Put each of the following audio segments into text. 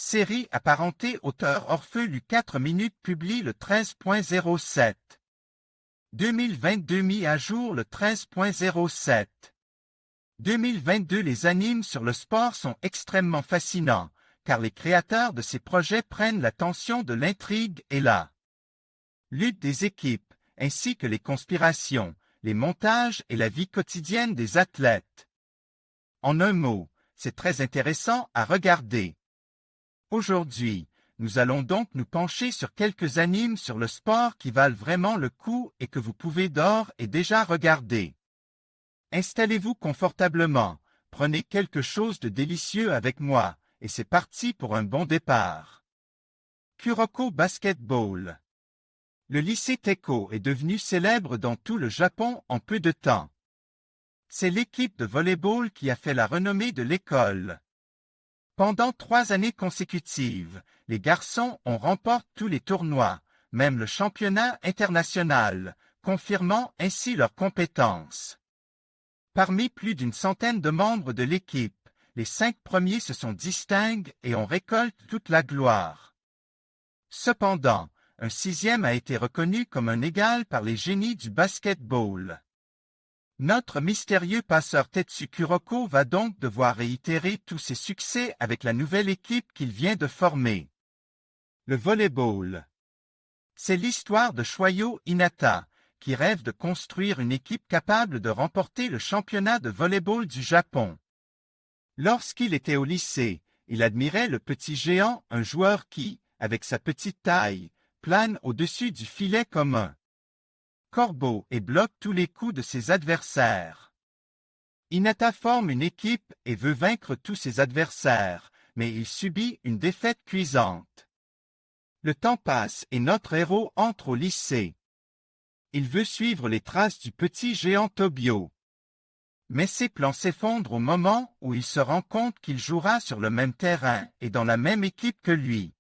Série apparentée auteur Orpheu lu 4 minutes publie le 13.07. 2022 mis à jour le 13.07. 2022 Les animes sur le sport sont extrêmement fascinants, car les créateurs de ces projets prennent la tension de l'intrigue et la lutte des équipes, ainsi que les conspirations, les montages et la vie quotidienne des athlètes. En un mot, c'est très intéressant à regarder. Aujourd'hui, nous allons donc nous pencher sur quelques animes sur le sport qui valent vraiment le coup et que vous pouvez d'ores et déjà regarder. Installez-vous confortablement, prenez quelque chose de délicieux avec moi, et c'est parti pour un bon départ. Kuroko Basketball. Le lycée Teiko est devenu célèbre dans tout le Japon en peu de temps. C'est l'équipe de volley-ball qui a fait la renommée de l'école. Pendant 3 années consécutives, les garçons ont remporté tous les tournois, même le championnat international, confirmant ainsi leurs compétences. Parmi plus d'une centaine de membres de l'équipe, les 5 premiers se sont distingués et on récolte toute la gloire. Cependant, un 6e a été reconnu comme un égal par les génies du basketball. Notre mystérieux passeur Tetsu Kuroko va donc devoir réitérer tous ses succès avec la nouvelle équipe qu'il vient de former. Le volleyball. C'est l'histoire de Shoyo Hinata, qui rêve de construire une équipe capable de remporter le championnat de volleyball du Japon. Lorsqu'il était au lycée, il admirait le petit géant, un joueur qui, avec sa petite taille, plane au-dessus du filet comme un corbeau et bloque tous les coups de ses adversaires. Hinata forme une équipe et veut vaincre tous ses adversaires, mais il subit une défaite cuisante. Le temps passe et notre héros entre au lycée. Il veut suivre les traces du petit géant Tobio. Mais ses plans s'effondrent au moment où il se rend compte qu'il jouera sur le même terrain et dans la même équipe que lui.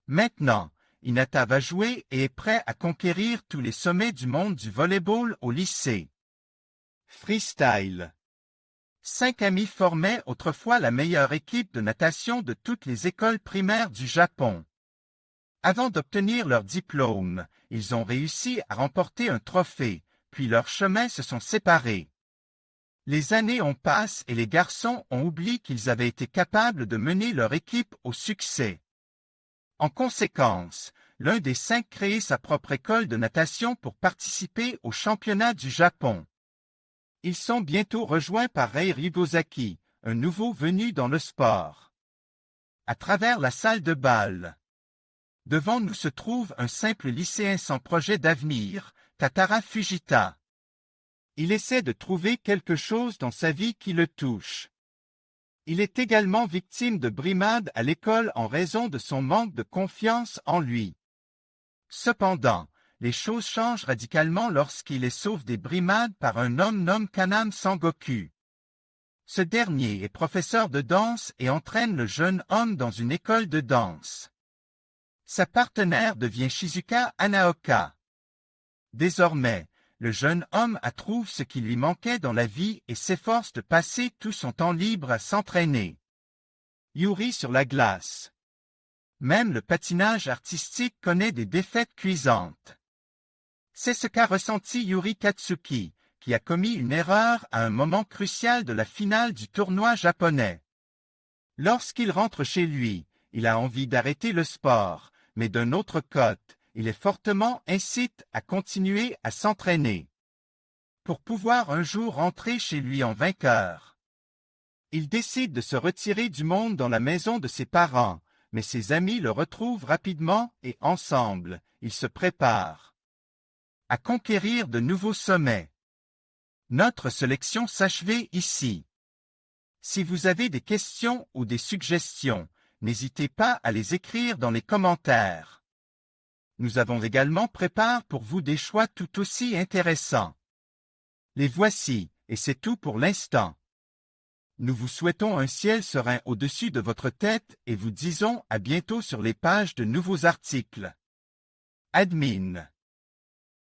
Maintenant, Hinata va jouer et est prêt à conquérir tous les sommets du monde du volleyball au lycée. Freestyle. 5 amis formaient autrefois la meilleure équipe de natation de toutes les écoles primaires du Japon. Avant d'obtenir leur diplôme, ils ont réussi à remporter un trophée, puis leurs chemins se sont séparés. Les années ont passé et les garçons ont oublié qu'ils avaient été capables de mener leur équipe au succès. En conséquence, l'un des 5 crée sa propre école de natation pour participer au championnat du Japon. Ils sont bientôt rejoints par Rei Ribosaki, un nouveau venu dans le sport. À travers la salle de bal. Devant nous se trouve un simple lycéen sans projet d'avenir, Tatara Fujita. Il essaie de trouver quelque chose dans sa vie qui le touche. Il est également victime de brimades à l'école en raison de son manque de confiance en lui. Cependant, les choses changent radicalement lorsqu'il est sauvé des brimades par un homme nommé Kaname Sangoku. Ce dernier est professeur de danse et entraîne le jeune homme dans une école de danse. Sa partenaire devient Shizuka Anaoka. Désormais, le jeune homme trouve ce qui lui manquait dans la vie et s'efforce de passer tout son temps libre à s'entraîner. Yuri sur la glace. Même le patinage artistique connaît des défaites cuisantes. C'est ce qu'a ressenti Yuri Katsuki, qui a commis une erreur à un moment crucial de la finale du tournoi japonais. Lorsqu'il rentre chez lui, il a envie d'arrêter le sport, mais d'un autre côté, il est fortement incité à continuer à s'entraîner. Pour pouvoir un jour rentrer chez lui en vainqueur. Il décide de se retirer du monde dans la maison de ses parents, mais ses amis le retrouvent rapidement et ensemble, ils se préparent à conquérir de nouveaux sommets. Notre sélection s'achève ici. Si vous avez des questions ou des suggestions, n'hésitez pas à les écrire dans les commentaires. Nous avons également préparé pour vous des choix tout aussi intéressants. Les voici, et c'est tout pour l'instant. Nous vous souhaitons un ciel serein au-dessus de votre tête et vous disons à bientôt sur les pages de nouveaux articles. Admin.